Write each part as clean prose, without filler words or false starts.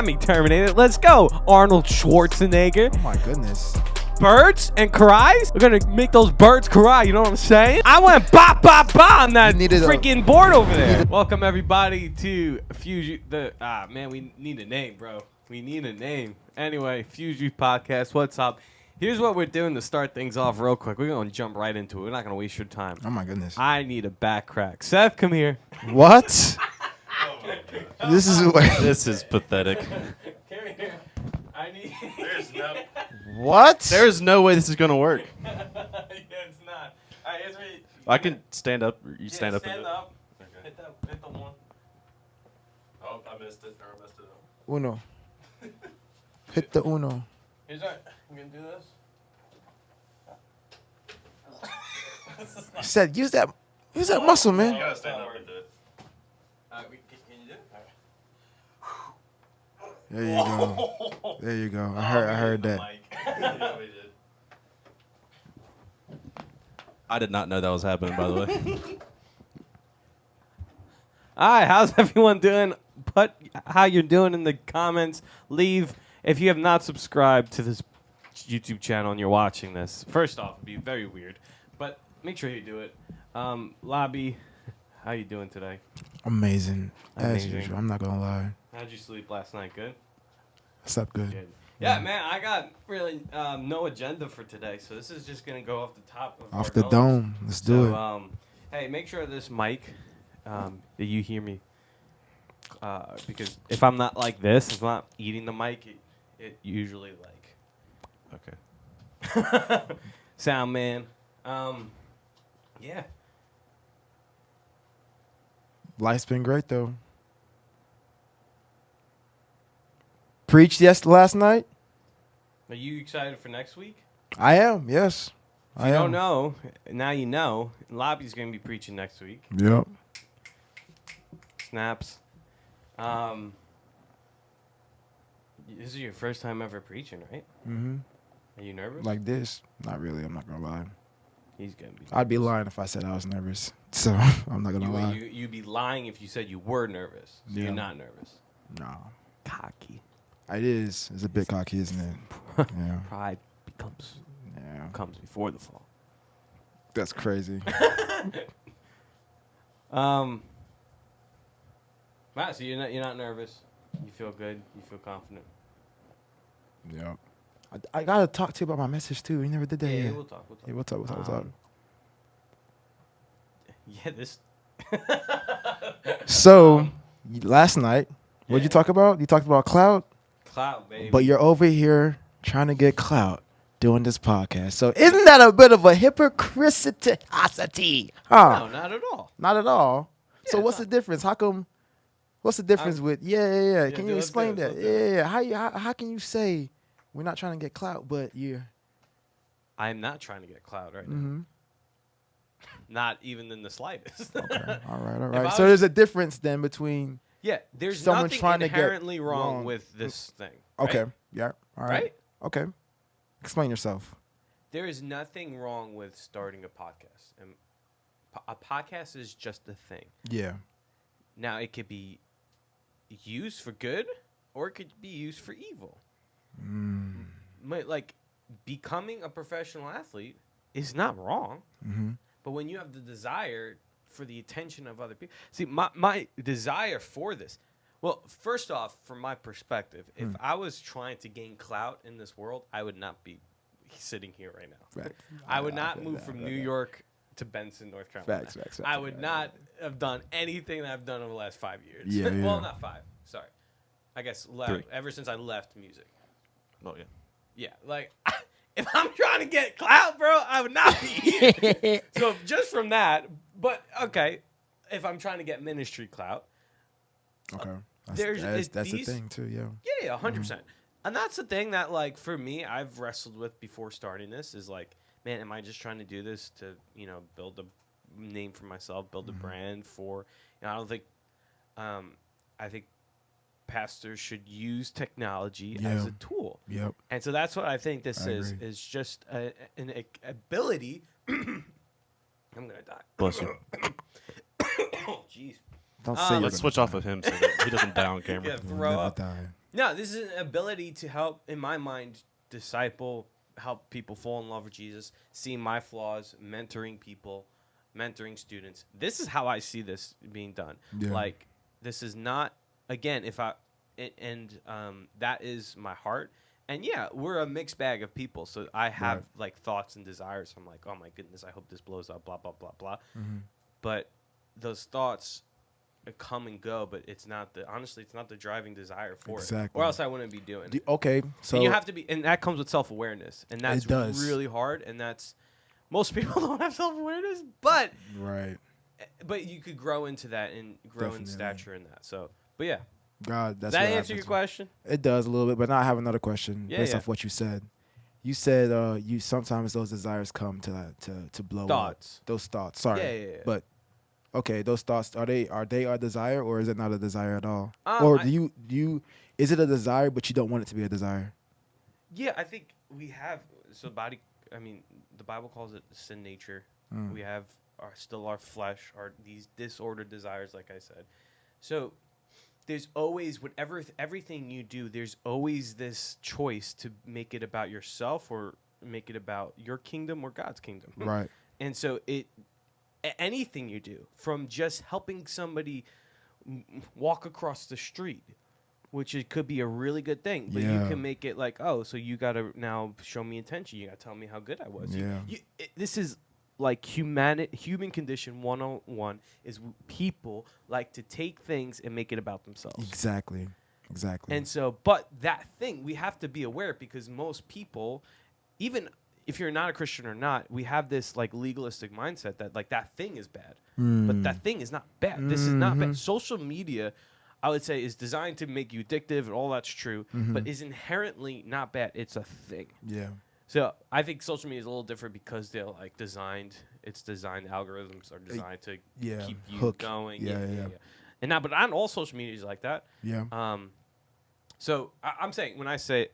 got me terminated. Let's go. Arnold Schwarzenegger. Oh my goodness. Birds and cries? We're gonna make those birds cry, you know what I'm saying? I went ba ba ba on that freaking board over there. Welcome everybody to FUSEyouth. Man, we need a name, bro. We need a name. Anyway, FUSEyouth podcast. What's up? Here's what we're doing to start things off real quick. We're gonna jump right into it. We're not gonna waste your time. Oh my goodness. I need a back crack. Seth, come here. What? This is pathetic. Come here. I need. There's no. What? There's no way this is gonna work. Yeah, it's not. All right, here's what I can stand up. You stand up. Stand up. Okay. Hit the one. Oh, I missed it. Or I messed it up. Uno. Hit the uno. Here's that. You gonna do this? I said, use that muscle, You man. gotta stand up and do it. Can you do it? There you go. There you go. I heard that. Yeah, we did. I did not know that was happening, by the way. All right, how's everyone doing? Put how you're doing in the comments. Leave if you have not subscribed to this YouTube channel and you're watching this. First off, it'd be very weird, but make sure you do it. Lobby, how you doing today? Amazing. As Amazing. usual. I'm not gonna lie. How'd you sleep last night? Good? Slept good. Good. Yeah, man, I got really no agenda for today, so this is just going to go off the top of Off our the nose. dome. Let's do it. Hey, make sure this mic, that you hear me, because if I'm not like this, if I'm not eating the mic, it usually Okay. sound man. Yeah. Life's been great though. Preached last night? Are you excited for next week? I am, yes. If you don't know, now you know. Lobby's going to be preaching next week. Yep. Snaps. This is your first time ever preaching, right? Mm-hmm. Are you nervous? Like this? Not really, I'm not gonna lie. He's going to be nervous. I'd be lying if I said I was nervous. So I'm not gonna lie. You'd be lying if you said you were nervous. So Yeah. you're not nervous. No. Cocky. It is. It's a bit cocky, isn't it? Yeah. Pride comes before the fall. That's crazy. Wow, so you're not nervous. You feel good. You feel confident. Yep. I gotta talk to you about my message too. You never did that Yeah, yet. we'll talk. Yeah, we'll talk. Yeah, this. So, last night, what'd you talk about? You talked about Clout, Clout, baby. but you're over here trying to get Clout doing this podcast. So, isn't that a bit of a hypocrisy? Huh? No, not at all. Not at all. Yeah, So, what's it's the difference? How come? What's the difference with? Yeah. Can you let's explain do it, that? let's do it. Yeah. How can you say we're not trying to get Clout, but you're? I'm not trying to get Clout right now. Mm-hmm. Not even in the slightest. Okay. All If right. I So was- there's a difference then between. Yeah, there's Someone nothing trying to get inherently wrong wrong. with this thing. Okay. Right? Yeah. All right. Right? Okay. Explain yourself. There is nothing wrong with starting a podcast. And a podcast is just a thing. Yeah. Now, it could be used for good or it could be used for evil. Like, becoming a professional athlete is not wrong. Mm-hmm. But when you have the desire for the attention of other people. See, my desire for this. Well, first off, from my perspective, if I was trying to gain clout in this world, I would not be sitting here right now. Right. I would not move from New York to Benson, North Carolina. Facts. I would not have done anything that I've done over the last 5 years. Yeah, Well, yeah. not 5. Sorry. I guess Three. ever since I left music. Oh yeah. Yeah, like if I'm trying to get clout, bro, I would not be here. So just from that, but okay, if I'm trying to get ministry clout, Okay. there's That's the these- thing too. Yeah. yeah, 100%. And that's the thing that, like, for me, I've wrestled with before starting this is like, man, am I just trying to do this to, build a name for myself, build a brand for, I don't think, I think pastors should use technology as Yeah. a tool. Yep. And so that's what I think this is agree. just an ability. I'm going to die. Bless you. Oh, jeez. Don't say you're Let's gonna switch die. off of him so that he doesn't die on camera. Yeah, You'll throw never up. die. No, this is an ability to help, in my mind, disciple, help people fall in love with Jesus, see my flaws, mentoring people, mentoring students. This is how I see this being done. Yeah. Like, this is not, again, that is my heart. And yeah, we're a mixed bag of people. So I have like thoughts and desires. I'm like, oh my goodness, I hope this blows up, blah, blah, blah, blah. Mm-hmm. But those thoughts come and go, but honestly, it's not the driving desire for it. Or else I wouldn't be doing it. Okay. So and you have to be, and that comes with self-awareness. And that's it does. really hard. And most people don't have self-awareness, but you could grow into that and grow in stature in that. So, but yeah. God, does that answer your question? It does a little bit, but now I have another question based off what you said. You said you sometimes those desires come to blow up. Those thoughts. Sorry. Yeah. But okay, those thoughts are they a desire, or is it not a desire at all? Or do you is it a desire but you don't want it to be a desire? Yeah, I think we have the Bible calls it sin nature. We have our flesh, these disordered desires, like I said. So there's always everything you do, there's always this choice to make it about yourself or make it about your kingdom or God's kingdom. Right. And so anything you do, from just helping somebody walk across the street, which it could be a really good thing, but you can make it like, oh, so you got to now show me attention. You got to tell me how good I was. Yeah. This is like human condition 101 is people like to take things and make it about themselves. Exactly. And so, but that thing, we have to be aware, because most people, even if you're not a Christian or not, we have this like legalistic mindset that like that thing is bad. But that thing is not bad. This is not bad. Social media, I would say, is designed to make you addictive, and all that's true, but is inherently not bad. It's a thing. Yeah. So I think social media is a little different because they're like designed. Algorithms are designed to keep you going. Yeah. And now, but not all social media is like that. Yeah. So I'm saying, when I say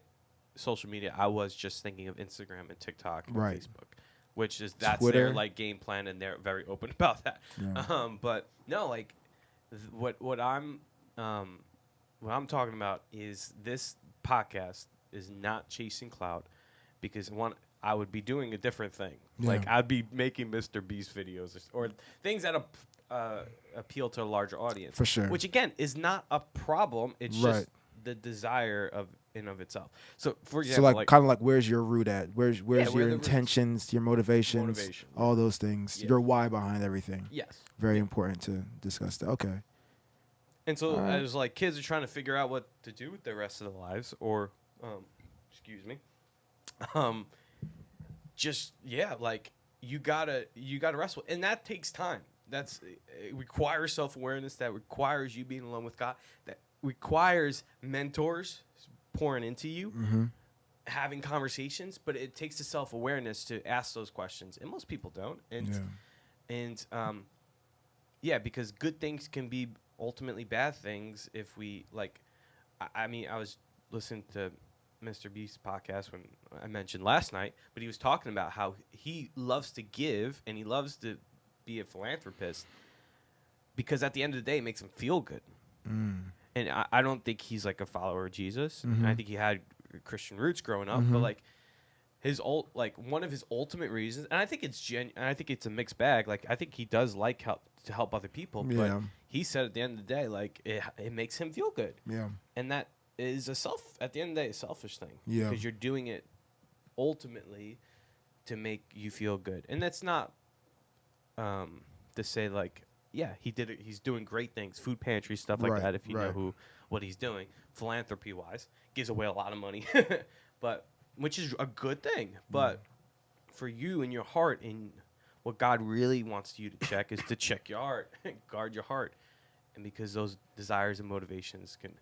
social media, I was just thinking of Instagram and TikTok and Facebook, which is that's Twitter. their like game plan, and they're very open about that. Yeah. But no, like what I'm talking about is this podcast is not chasing clout, because I would be doing a different thing. Yeah. Like I'd be making Mr. Beast videos or things that appeal to a larger audience. For sure. Which again is not a problem. It's just the desire of itself. So for example, so like kind of like, where's your root at? Where's your intentions, roots? Your motivations, all those things, your why behind everything. Yes. Very important to discuss that. Okay. And so it was like kids are trying to figure out what to do with their rest of their lives, or excuse me. Like you gotta wrestle, and that takes time. It requires self-awareness. That requires you being alone with God. That requires mentors pouring into you, having conversations. But it takes the self-awareness to ask those questions, and most people don't. Because good things can be ultimately bad things if we like. I was listening to Mr. Beast's podcast when I mentioned last night, but he was talking about how he loves to give and he loves to be a philanthropist because at the end of the day, it makes him feel good. And I don't think he's like a follower of Jesus. And I think he had Christian roots growing up, but like one of his ultimate reasons, and I think I think it's a mixed bag. Like I think he does like to help other people, but he said at the end of the day, like it makes him feel good. Yeah, and that is at the end of the day, a selfish thing. Yeah. Because you're doing it ultimately to make you feel good. And that's not to say like, yeah, he did it. He's doing great things, food pantry, stuff like that. If you know what he's doing, philanthropy wise, gives away a lot of money, but which is a good thing. But for you and your heart, and what God really wants you to check is to check your heart, guard your heart, and because those desires and motivations can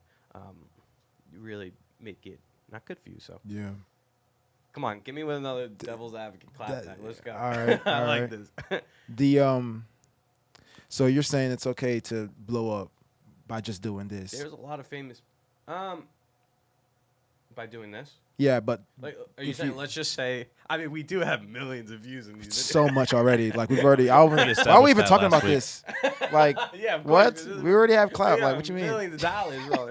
really make it not good for you. So come on, give me with another devil's advocate clap. Let's go. All right, I like this. So you're saying it's okay to blow up by just doing this? There's a lot of famous by doing this. Yeah, but like, are you saying? Let's just say. I mean, we do have millions of views in these. So much already. Like we've already. Why are we even talking about this? Like, yeah, what? We already have clout. Like, what you mean? Millions of dollars, bro.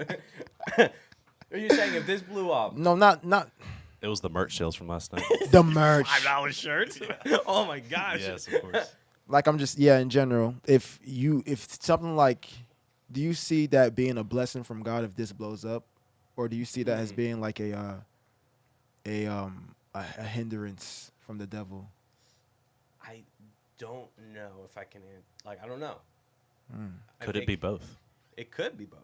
Are you saying if this blew up? No, not It was the merch sales from last night. the merch. $5 shirts? Oh my gosh. Yes, of course. Like I'm just in general. If something like, do you see that being a blessing from God if this blows up, or do you see that as being like a hindrance from the devil? I don't know if I can. Like I don't know. Could it be both? It could be both.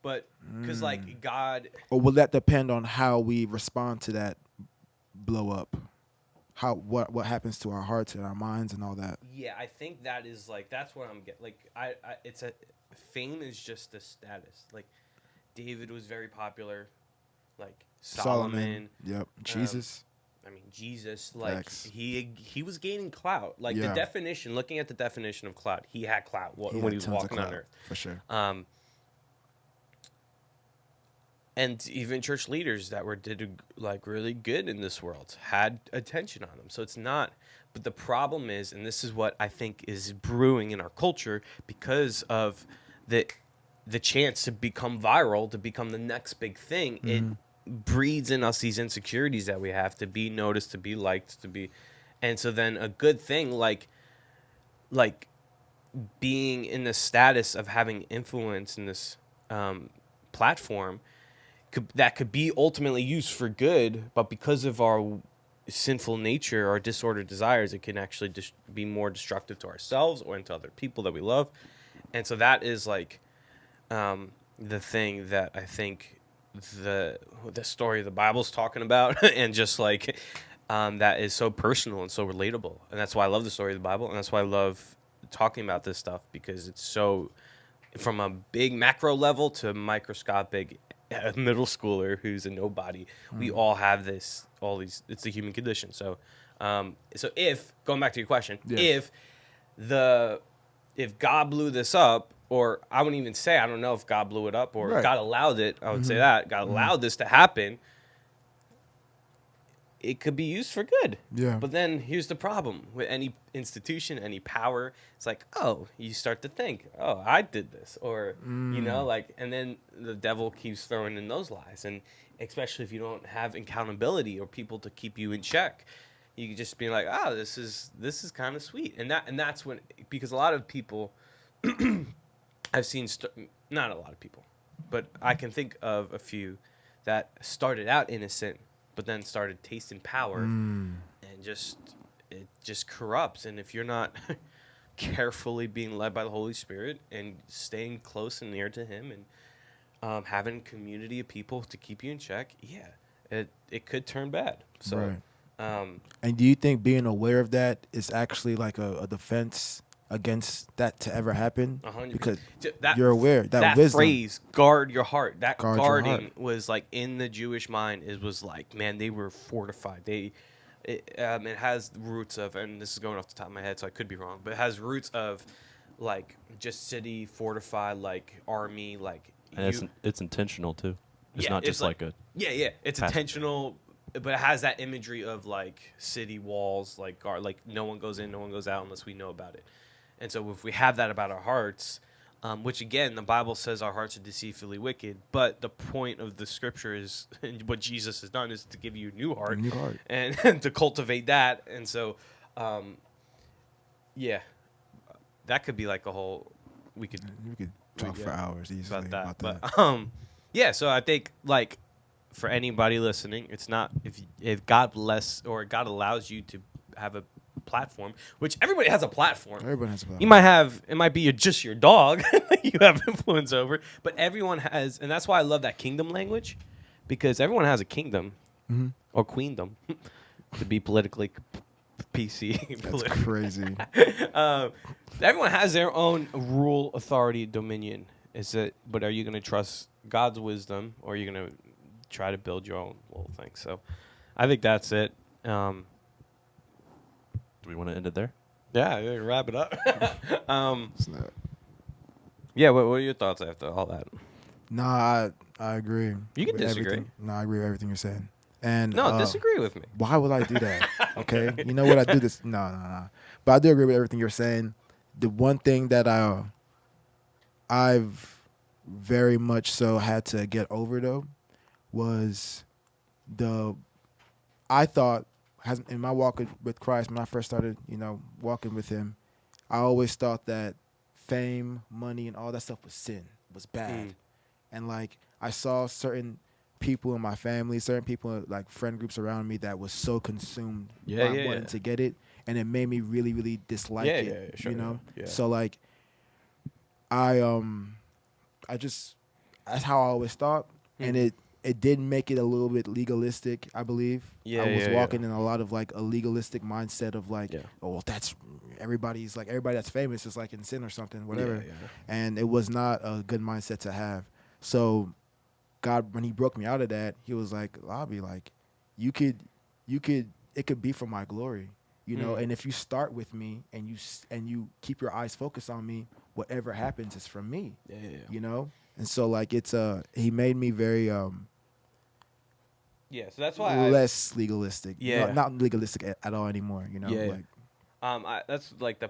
But because like God, Or will that depend on how we respond to that blow up? How what happens to our hearts and our minds and all that? yeah, I think that is like that's what I'm getting. Like it's a fame is just a status. Like David was very popular, like Solomon. Yep. Jesus. I mean Jesus. Like Facts. he was gaining clout. Like Yeah. the definition, looking at the definition of clout, he had clout when he was tons of walking clout, on earth. for sure. And even church leaders that did like really good in this world had attention on them. So it's not. But the problem is, and this is what I think is brewing in our culture because of the chance to become viral, to become the next big thing. It breeds in us these insecurities that we have to be noticed, to be liked, to be, and so then a good thing like being in the status of having influence in this platform. That could be ultimately used for good, but because of our sinful nature, our disordered desires, it can actually be more destructive to ourselves or into other people that we love. And so that is like the thing that I think the story of the Bible's talking about, and just like that is so personal and so relatable. And that's why I love the story of the Bible, and that's why I love talking about this stuff, because it's so from a big macro level to microscopic. A middle schooler who's a nobody, we all have all these. It's the human condition. So, so if going back to your question, if God blew this up, or I wouldn't even say I don't know if God blew it up or God allowed it. I would say that God allowed this to happen. It could be used for good. Yeah. But then here's the problem with any institution, any power. It's like, oh, you start to think, oh, I did this, or you know, like, and then the devil keeps throwing in those lies, and especially if you don't have accountability or people to keep you in check, you can just be like, oh, this is kind of sweet, and that's when, because a lot of people, I've seen not a lot of people, but I can think of a few that started out innocent, but then started tasting power, and it just corrupts. And if you're not carefully being led by the Holy Spirit and staying close and near to Him, and having community of people to keep you in check, it could turn bad. So, and do you think being aware of that is actually like a defense against that to ever happen? 100%. Because that, you're aware that wisdom. Phrase, guard your heart. That guarding heart was like in the Jewish mind. It was like, man, they were fortified. It has roots of, and this is going off the top of my head, so I could be wrong, but it has roots of like just city fortified, like army, like. And it's intentional too. It's not just like a. Yeah. It's intentional, but it has that imagery of like city walls, like guard, like no one goes in, no one goes out unless we know about it. And so if we have that about our hearts, which again, the Bible says our hearts are deceitfully wicked, but the point of the scripture is, and what Jesus has done is to give you a new heart. And to cultivate that. And so, that could be like a whole, we could talk for hours easily about that. But, so I think like for anybody listening, it's not, if God bless or God allows you to have a platform, which everybody has a platform. Everybody has a platform. You might have, it might be just your dog you have influence over, but everyone has, and that's why I love that kingdom language, because everyone has a kingdom or queendom, to be politically PC. That's crazy. Everyone has their own rule, authority, dominion. But are you going to trust God's wisdom, or are you going to try to build your own little thing? So I think that's it. Do we want to end it there? Yeah, wrap it up. Yeah, what are your thoughts after all that? Nah, I agree. You can disagree. Everything. No, I agree with everything you're saying. And no, disagree with me. Why would I do that? Okay, you know what? I do this. No. But I do agree with everything you're saying. The one thing that I've very much so had to get over though was I thought in my walk with Christ, when I first started, walking with him, I always thought that fame, money, and all that stuff was sin, was bad. And like I saw certain people in my family, certain people like friend groups around me that was so consumed by wanting to get it, and it made me really, really dislike it. Sure, So like I just that's how I always thought, and it did make it a little bit legalistic, I believe. I was walking in a lot of like a legalistic mindset of like, oh, that's everybody that's famous is like in sin or something, whatever. And it was not a good mindset to have. So God, when he broke me out of that, he was like, Lobby, like it could be for my glory, and if you start with me and you keep your eyes focused on me, whatever happens is from me, And so like it's he made me very so that's why less legalistic, not legalistic at all anymore, that's like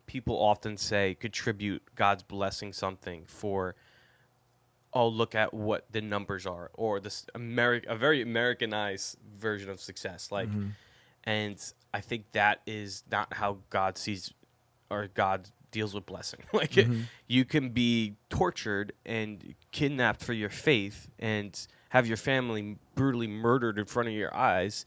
people often say contribute God's blessing something for, oh, look at what the numbers are, or this a very Americanized version of success, like, and I think that is not how God sees or God deals with blessing. Like you can be tortured and kidnapped for your faith and have your family brutally murdered in front of your eyes.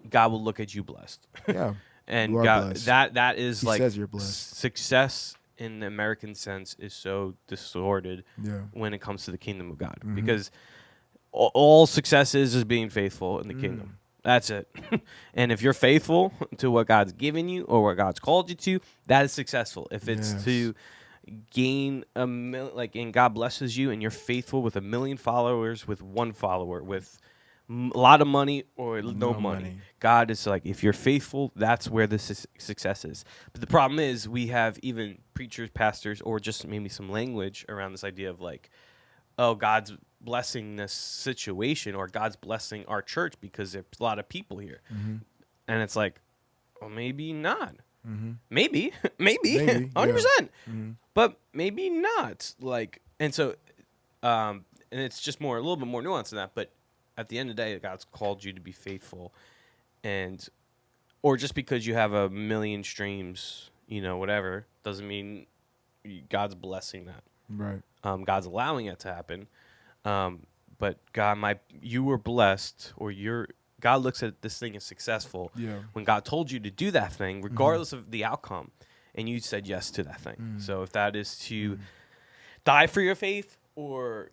God will look at you blessed. Yeah. And God, that is he like says you're blessed. Success in the American sense is so distorted when it comes to the kingdom of God, because all success is being faithful in the kingdom. That's it. And if you're faithful to what God's given you or what God's called you to, that is successful. If it's to gain and God blesses you and you're faithful with 1 million followers, with 1 follower, with a lot of money or no money. God is like, if you're faithful, that's where the success is. But the problem is we have even preachers, pastors, or just maybe some language around this idea of like, oh, God's blessing this situation, or God's blessing our church because there's a lot of people here. And it's like, well, maybe not. Maybe 100%. But maybe not. Like, and so, and it's just a little bit more nuanced than that. But at the end of the day, God's called you to be faithful, or just because you have 1 million streams, whatever, doesn't mean God's blessing that. Right. God's allowing it to happen. But God, you were blessed, or God looks at this thing as successful when God told you to do that thing, regardless of the outcome, and you said yes to that thing. So if that is to die for your faith, or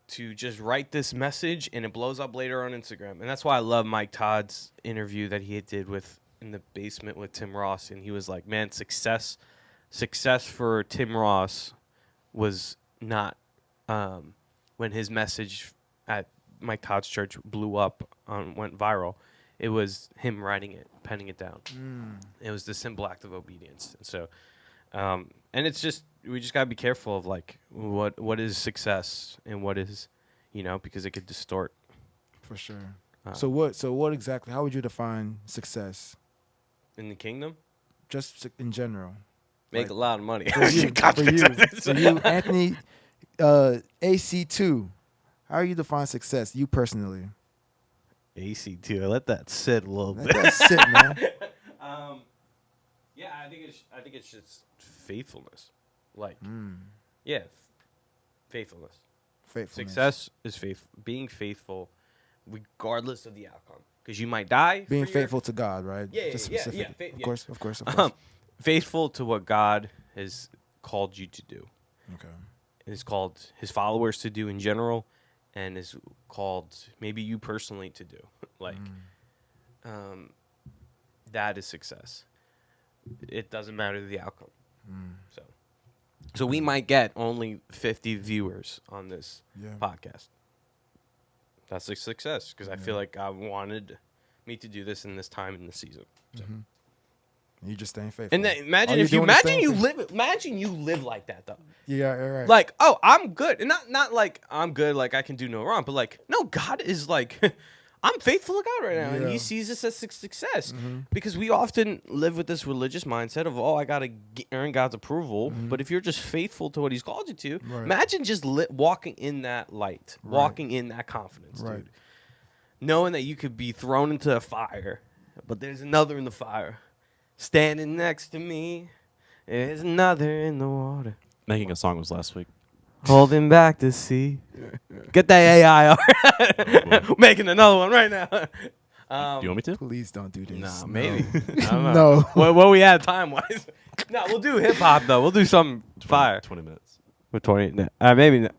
to just write this message and it blows up later on Instagram. And that's why I love Mike Todd's interview that he did in the basement with Tim Ross. And he was like, man, success for Tim Ross was not when his message at Mike Todd's church blew up, went viral. It was him writing it, penning it down. It was the simple act of obedience. And so, and it's just, we just gotta be careful of like what is success and what is, because it could distort. For sure. So what exactly? How would you define success in the kingdom? Just in general. Make a lot of money. For you, Anthony, AC2. How do you define success? You personally. AC2. I let that sit a little bit. Let that sit, man. Yeah, I think it's just faithfulness. Like, faithfulness. Success is being faithful, regardless of the outcome. Because you might die. Being faithful to God, right? Yeah, Of course. Faithful to what God has called you to do. Okay. Is called his followers to do in general, and is called maybe you personally to do. Like, that is success. It doesn't matter the outcome. So we might get only 50 viewers on this podcast. That's a success, because I feel like God wanted me to do this in this time in the season. So. You just staying faithful. And then imagine you live like that though. Yeah, right. Like, oh, I'm good, and not like I'm good, like I can do no wrong, but like, no, God is like, I'm faithful to God right now, and Yeah. He sees this as success. Mm-hmm. Because we often live with this religious mindset of, I got to earn God's approval. Mm-hmm. But if you're just faithful to what He's called you to, Right. imagine just walking in that light, Right. walking in that confidence, Right. dude. Knowing that you could be thrown into a fire, but there's another in the fire. Standing next to me, there's another in the water. Making a song was last week. Holding back to see. Get that AI. Making another one right now. Do you want me to? Please don't do this. Nah, No. maybe. I don't know. No. What we had time wise? No, we'll do hip hop though. We'll do something fire. 20 minutes. With 20. Maybe. Not.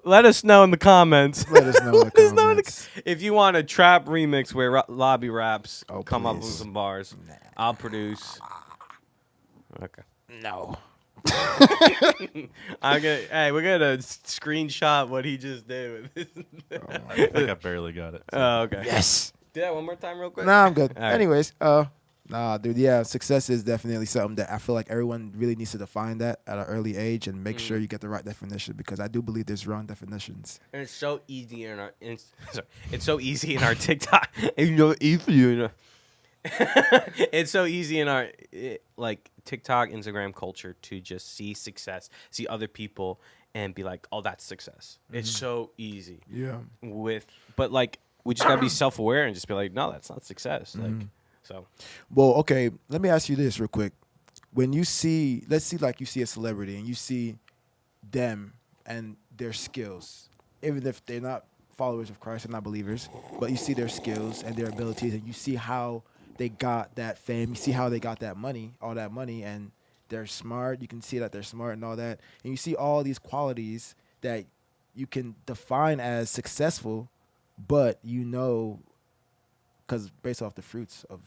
Let us know in the comments. Let us know in the comments. If you want a trap remix where Lobby raps, Oh, come up with please. some bars. I'll produce. Okay. No. We're gonna screenshot what he just did with this. I think I barely got it. So. Oh, okay. Yes. Do that one more time real quick. Nah, I'm good. All right. Anyways, nah, dude, yeah, success is definitely something that I feel like everyone really needs to define that at an early age and make sure you get the right definition, because I do believe there's wrong definitions. And it's so easy in our it's so easy in our TikTok. It's so easy in our like TikTok, Instagram culture to just see success, see other people, and be like, "Oh, that's success." It's so easy. Yeah. But like, we just gotta be self-aware and just be like, "No, that's not success." Like, so. Well, okay, let me ask you this real quick. When you see, let's see, like you see a celebrity and you see them and their skills, even if they're not followers of Christ, they're not believers, but you see their skills and their abilities, and you see how they got that fame, you see how they got that money, all that money, and they're smart. You can see that they're smart and all that, and you see all these qualities that you can define as successful, but you know, because based off the fruits of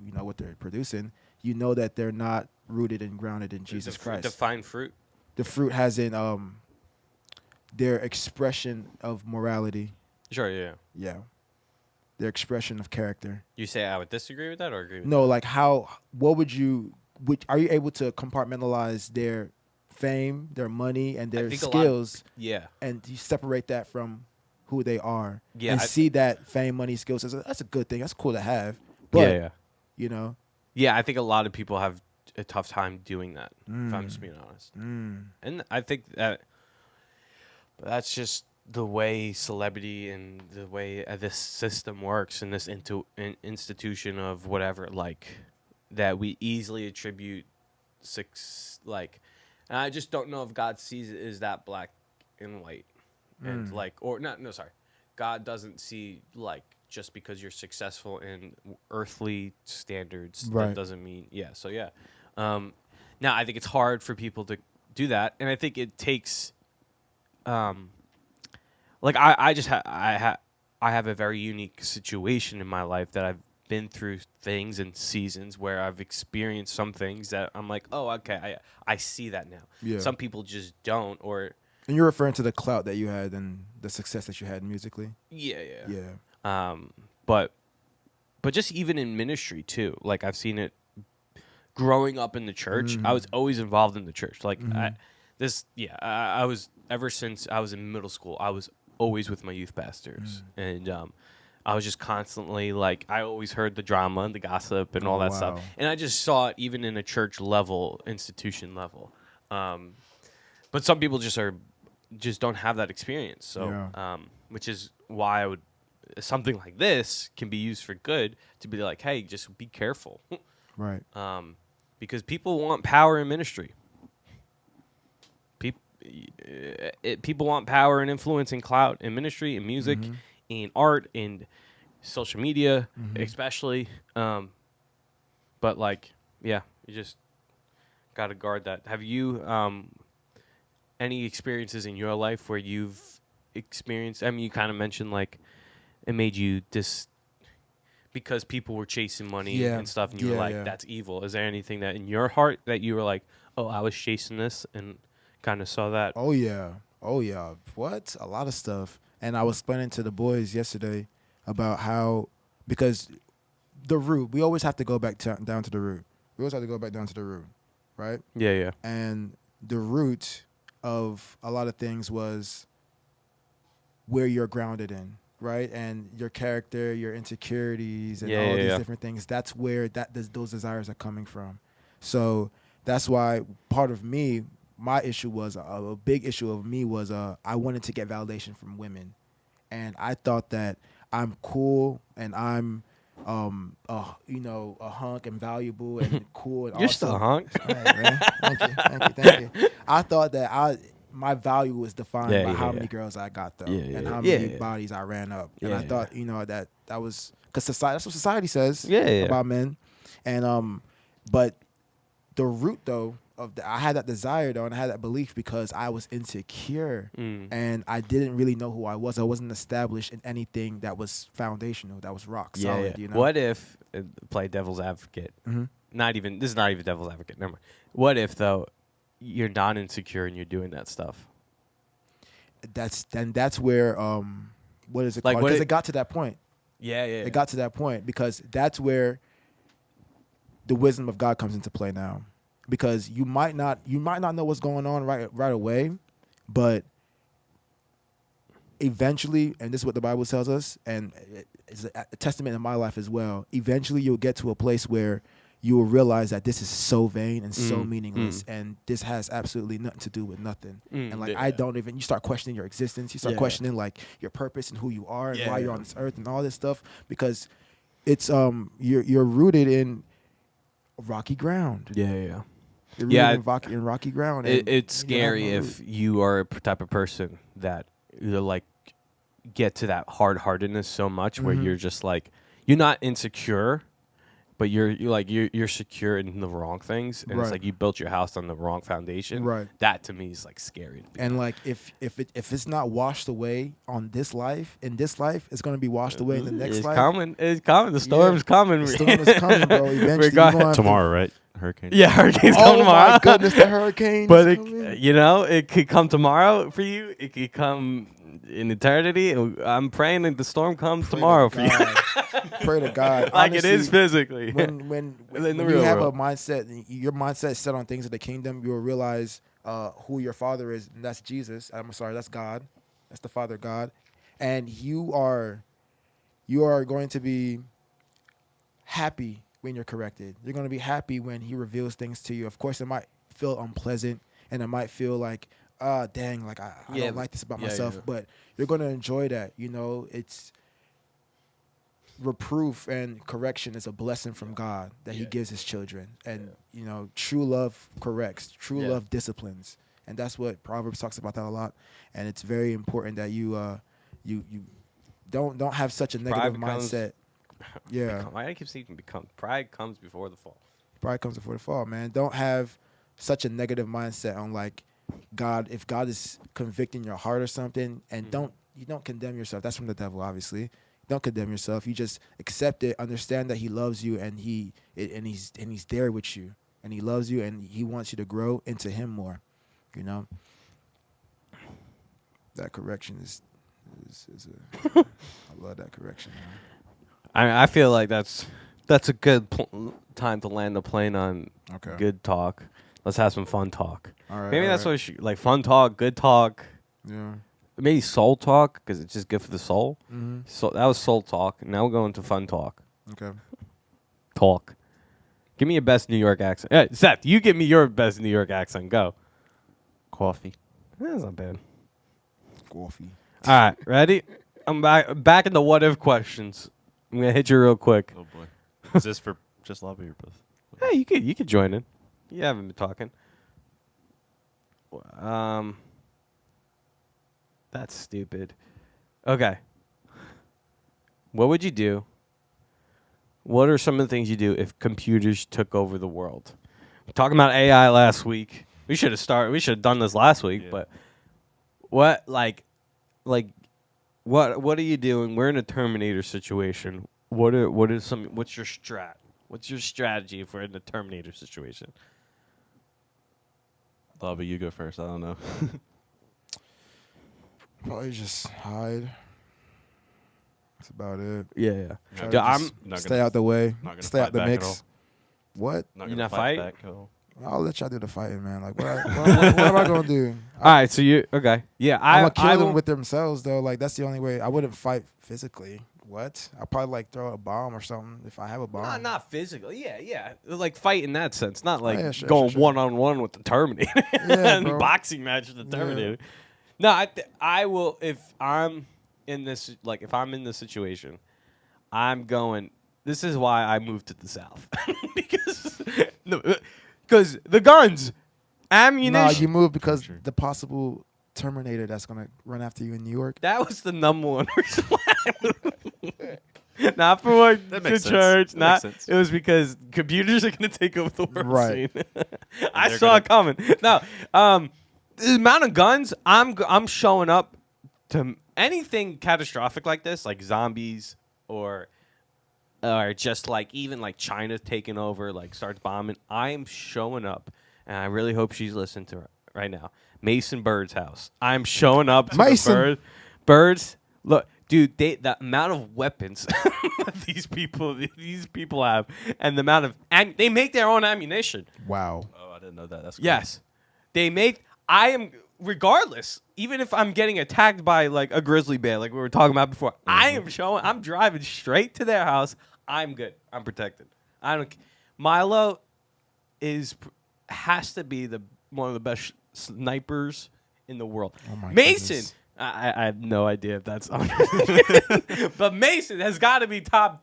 you know what they're producing, you know that they're not rooted and grounded in Jesus Christ. Define fruit. The fruit has in their expression of morality. Sure, yeah. Yeah. Their expression of character. You say I would disagree with that or agree with No, like what would you, are you able to compartmentalize their fame, their money, and their skills, yeah. and you separate that from who they are, Yeah, and see that fame, money, skills, that's a good thing. That's cool to have. But, yeah. you know. Yeah, I think a lot of people have a tough time doing that, if I'm just being honest. And I think that's just the way celebrity and the way this system works and this institution of whatever, like, that we easily attribute and I just don't know if God sees it as that black and white. And God doesn't see, like, just because you're successful in earthly standards, Right. that doesn't mean, now I think it's hard for people to do that, and I think it takes, like I have a very unique situation in my life that I've been through things and seasons where I've experienced some things that I'm like, oh, okay, I see that now. Yeah. Some people just don't, or And you're referring to the clout that you had and the success that you had musically. yeah. Yeah. But just even in ministry too, like I've seen it growing up in the church. I was always involved in the church. Like I was, ever since I was in middle school, I was always with my youth pastors, and I was just constantly, like, I always heard the drama and the gossip and all that stuff, and I just saw it even in a church level, institution level. But some people just don't have that experience. So, which is why something like this can be used for good, to be like, hey, just be careful. Right. Because people want power in ministry. People want power and influence and clout in ministry, in music, in art, in social media, especially. But like, yeah, you just got to guard that. Have you any experiences in your life where you've experienced? I mean, you kind of mentioned like it made you because people were chasing money and stuff, and you were like, that's evil. Is there anything that in your heart that you were like, oh, I was chasing this and kind of saw that? Oh yeah. What? A lot of stuff. And I was explaining to the boys yesterday about how, because the root, we always have to go back down to the root. We always have to go back down to the root, right? Yeah. And the root of a lot of things was where you're grounded in, right? And your character, your insecurities, and Yeah, all yeah, these yeah. different things. That's where those desires are coming from. So that's why part of me, my issue was a big issue of me was I wanted to get validation from women, and I thought that I'm cool and I'm a hunk and valuable and cool and You're awesome. still a hunk. Hey, man. Thank you. I thought that my value was defined by how many girls I got though, and how many bodies I ran up. And I thought, that was because society. That's what society says about men. And but the root though I had that desire though, and I had that belief because I was insecure and I didn't really know who I was. I wasn't established in anything that was foundational, that was rock solid. You know? What if play devil's advocate? Mm-hmm. This is not even devil's advocate. Never mind. What if though you're not insecure and you're doing that stuff? That's where what is it called? Because it got to that point. It got to that point because that's where the wisdom of God comes into play now. Because you might not know what's going on right away, but eventually, and this is what the Bible tells us, and it's a testament in my life as well. Eventually, you'll get to a place where you will realize that this is so vain and so meaningless, and this has absolutely nothing to do with nothing. And you start questioning your existence. You start questioning like your purpose and who you are and why you're on this earth and all this stuff because it's you're rooted in rocky ground. Yeah. You're rooted in rocky ground. It's scary if you are a type of person that you like get to that hard-heartedness so much where you're just like you're not insecure, but you're secure in the wrong things, and it's like you built your house on the wrong foundation. Right. That to me is like scary. And like if it's not washed away in this life, it's gonna be washed away in the next life. It's coming. The storm's coming. The storm is coming, bro. Eventually, tomorrow, right? Hurricane. Yeah, hurricane's coming tomorrow. Oh my goodness, the hurricane. But it could come tomorrow for you. It could come in eternity. I'm praying that the storm comes tomorrow for you. Pray to God. Like honestly, it is physically. When you have a mindset, your mindset is set on things of the kingdom, you will realize who your father is, and that's Jesus. I'm sorry, that's God. That's the Father God. And you are going to be happy when you're corrected. You're going to be happy when he reveals things to you. Of course, it might feel unpleasant, and it might feel like, dang, like I don't like this about myself. But you're going to enjoy that. It's reproof and correction is a blessing from God that he gives his children. And, true love corrects. True love disciplines. And that's what Proverbs talks about that a lot. And it's very important that you don't have such a negative mindset. Why do I keep saying become? Pride comes before the fall. Pride comes before the fall, man. Don't have such a negative mindset on like God. If God is convicting your heart or something, and you don't condemn yourself. That's from the devil, obviously. Don't condemn yourself. You just accept it, understand that he loves you, and he's there with you, and he loves you, and he wants you to grow into him more. That correction is I love that correction, man. I feel like that's a good time to land the plane on good talk. Let's have some fun talk. All right, maybe that's what like fun talk, good talk. Yeah. Maybe soul talk because it's just good for the soul. Mm-hmm. So that was soul talk. Now we're going to fun talk. Okay. Talk. Give me your best New York accent. Hey, Seth, you give me your best New York accent. Go. Coffee. That's not bad. Coffee. All right, ready? I'm back in the what if questions. I'm gonna hit you real quick. Oh boy. Is this for just lobby or both? Hey, you could join in. You haven't been talking. That's stupid. Okay. What would you do? What are some of the things you do if computers took over the world? We're talking about AI last week. We should have done this last week, but what what are you doing? We're in a Terminator situation. What's your strat? What's your strategy if we're in a Terminator situation? Lobby, you go first. I don't know. Probably just hide. That's about it. Yeah. Stay out the way. Stay out the mix. What? Not You gonna not fight fight? back at all. I'll let y'all do the fighting, man. Like, what am I gonna do? All right, so you okay? Yeah, I'm gonna kill them will- with themselves though. Like that's the only way. I wouldn't fight physically. What? I'll probably like throw a bomb or something if I have a bomb. Not physically. Yeah. Like fight in that sense, not like yeah, sure, going sure. one-on-one with the Terminator. Yeah, bro. Boxing match with the Terminator. No, I will if I'm in this if I'm in this situation, I'm going. This is why I moved to the South because the guns, ammunition. No, you moved because the possible Terminator that's gonna run after you in New York. That was the number one reason why I moved. Not for like That the makes sense. church. That Not makes sense. it was because computers are gonna take over the world Right. scene. I they're saw gonna- it coming. No, the amount of guns I'm showing up to anything catastrophic like this, like zombies or just like even like China taking over, like starts bombing. I'm showing up, and I really hope she's listening to it right now. Mason Bird's house. I'm showing up to Mason. Birds. Look, dude, the amount of weapons these people have, and the amount of they make their own ammunition. Wow. Oh, I didn't know that. That's cool. Yes, they make. I am regardless. Even if I'm getting attacked by like a grizzly bear, like we were talking about before, I'm driving straight to their house. I'm good. I'm protected. I don't. Milo has to be one of the best snipers in the world. Oh my Mason. goodness. I have no idea if that's on. But Mason has got to be top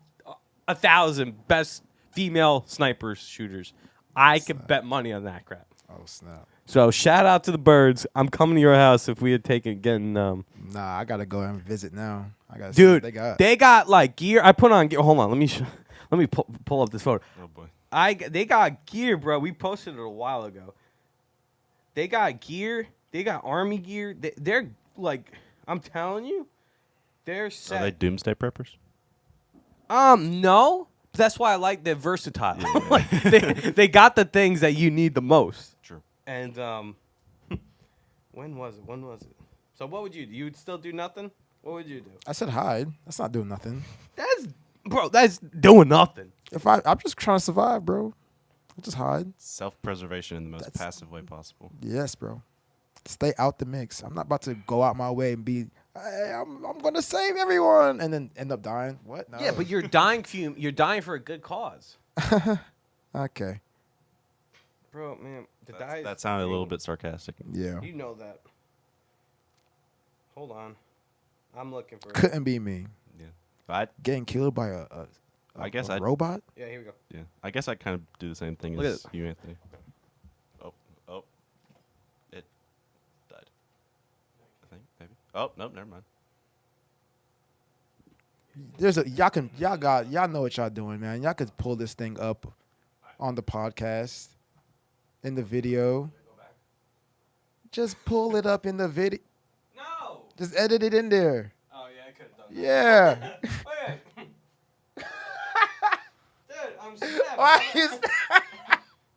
1,000 best female snipers shooters. I could bet money on that crap. Oh snap. So shout out to the Birds. I'm coming to your house if we had taken again. Nah, I gotta go and visit now. I gotta see Dude, what they got. they got like gear. I put on gear. Hold on, let me pull up this photo. Oh boy. They got gear, bro. We posted it a while ago. They got gear. They got army gear. They're like, I'm telling you, they're set. Are they doomsday preppers? No. That's why I like they're versatile. Like they got the things that you need the most. True. And when was it? So what would you do? You would still do nothing? What would you do? I said hide. That's not doing nothing. That's doing nothing. I'm just trying to survive, bro. I just hide. Self-preservation in the most passive way possible. Yes, bro. Stay out the mix. I'm not about to go out my way and be. Hey, I'm gonna save everyone and then end up dying. What? No. Yeah, but you're dying for a good cause. Okay. Bro, man, That sounded a little bit sarcastic. Yeah. You know that. Hold on. I'm looking for it. Couldn't be me. Yeah. Getting killed by I guess a I'd- robot. Yeah, here we go. Yeah. I guess I kind of do the same thing Look at as you, Anthony. Oh. It died. I think, maybe. Oh, nope, never mind. Y'all know what y'all doing, man. Y'all could pull this thing up on the podcast, in the video. Just pull it up in the video. No. Just edit it in there. Oh yeah, I could have done that. Yeah. Okay. Dude, I'm sad. Why you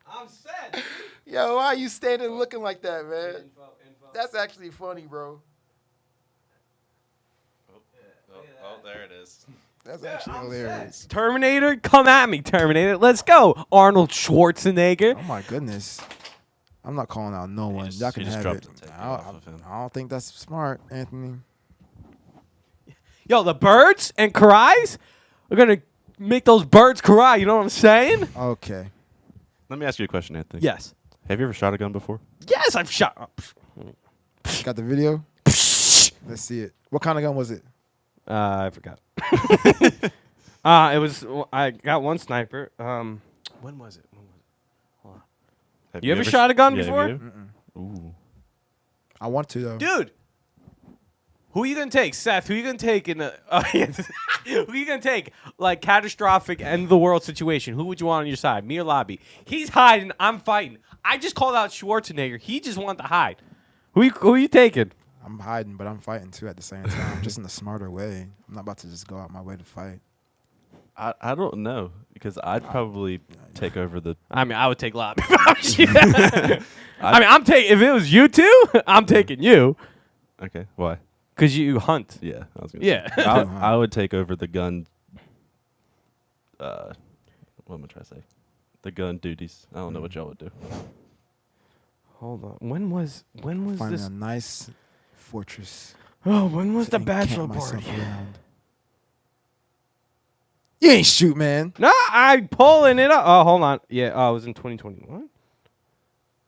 I'm sad. Dude. Yo, why you standing looking like that, man? Info. That's actually funny, bro. Oh, there it is. That's actually hilarious. Terminator, come at me, Terminator. Let's go. Arnold Schwarzenegger. Oh my goodness. I'm not calling out no one. just- Y'all he can just have dropped it. the tape I off of him. don't think that's smart, Anthony. Yo, the birds and cries are going to make those birds cry. You know what I'm saying? Okay. Let me ask you a question, Anthony. Yes. Have you ever shot a gun before? Yes, I've shot. Got the video? Let's see it. What kind of gun was it? I forgot. It was. I got one sniper. When was it? Hold on. Have You ever shot a gun before? have you? Ooh. I want to, though. Dude, who are you gonna take, Seth? Who are you gonna take in the? Who are you gonna take? Like catastrophic end of the world situation. Who would you want on your side? Me or Lobby? He's hiding. I'm fighting. I just called out Schwarzenegger. He just wanted to hide. Who are you taking? I'm hiding, but I'm fighting, too, at the same time. Just in a smarter way. I'm not about to just go out my way to fight. I don't know because I'd probably take over the. I mean, I would take Lobby. I'm taking. If it was you two, I'm taking you. Okay, why? Cause you hunt. Yeah, I was gonna Yeah. say. I would take over the gun. What am I trying to say? The gun duties. I don't know what y'all would do. Hold on. When was Finding this? a nice fortress. Oh, when was the to bachelor encamp myself party? around. You ain't shoot, man. No, I pulling it up. Oh, hold on. Yeah, it was in 2021.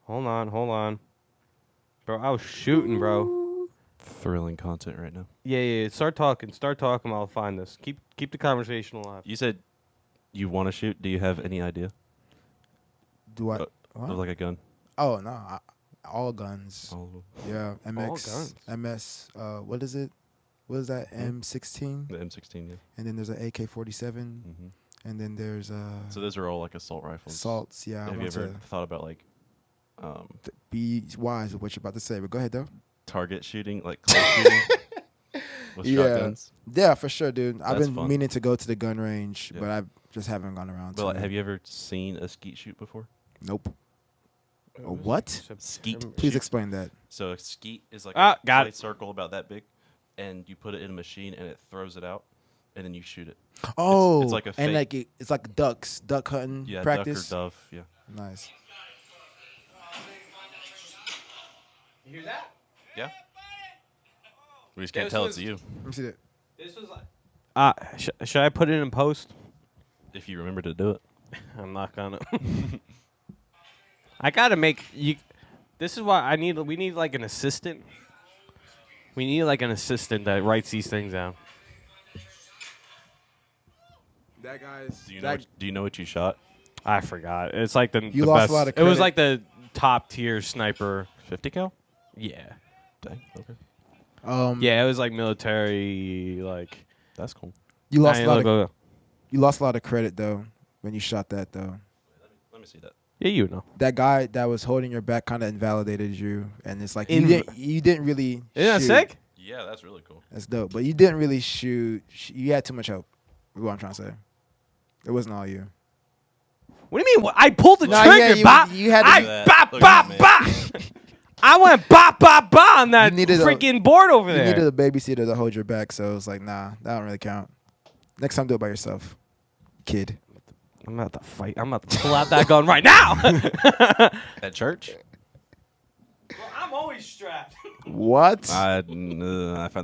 Hold on. Bro, I was shooting, bro. Thrilling content right now. Yeah. Start talking. I'll find this. Keep the conversation alive. You said you want to shoot. Do you have any idea Do I? of What? like a gun? Oh no, all guns. All of them. Yeah, MX, guns. MS. What is it? What is that? M16. The M16, yeah. And then there's an AK-47. Mm-hmm. And then there's So those are all like assault rifles. assaults. Yeah, I Have you want ever to thought about like be wise with what you're about to say. But go ahead though. target shooting, like close shooting with shotguns? Yeah, for sure, dude. I've That's been fun. meaning to go to the gun range, Yeah. but I just haven't gone around. But to like, it. have you ever seen a skeet shoot before? Nope. A what? Skeet. Please shoot. explain that. So a skeet is like Ah, a got clay it. circle about that big, and you put it in a machine and it throws it out, and then you shoot it. Oh, it's like a and fake- it's like duck hunting Yeah, practice. duck or dove. Yeah. Nice. You hear that? Yeah. We just can't This tell was- it's you Let me see that. This was like. Should I put it in post? if you remember to do it. I'm not gonna. I gotta make you. This is why we need like an assistant. We need like an assistant that writes these things down. That guy's. Do you know what you shot? I forgot. It's like the You the lost best. a lot of It was credit. like the top tier sniper. 50 cal? Yeah. Dang. Okay. Yeah, it was like military. Like That's cool. You lost I a ain't lot. look- Of, you lost a lot of credit though when you shot that though. Let me see that. Yeah, you know. That guy that was holding your back kind of invalidated you, and it's like Inv- you didn't really. Isn't that shoot. sick? Yeah, that's really cool. That's dope, but you didn't really shoot. You had too much help. Is what I'm trying to say. It wasn't all you. What do you mean? I pulled the Nah, trigger. yeah, you- bop. you had to I do that. bop Look bop at bop. I went bop bop bop on that You needed a- freaking board over You there. needed a babysitter to hold your back, so it's like, nah, that don't really count. Next time, do it by yourself, kid. I'm about to fight. I'm about to pull out that gun right now. At church? Well, I'm always strapped. What? I find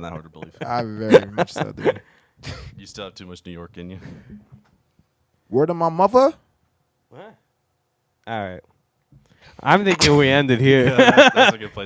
that hard to believe. I very much so do. You still have too much New York in you. Word of my mother. What? All right. I'm thinking we ended here. Yeah, that's a good place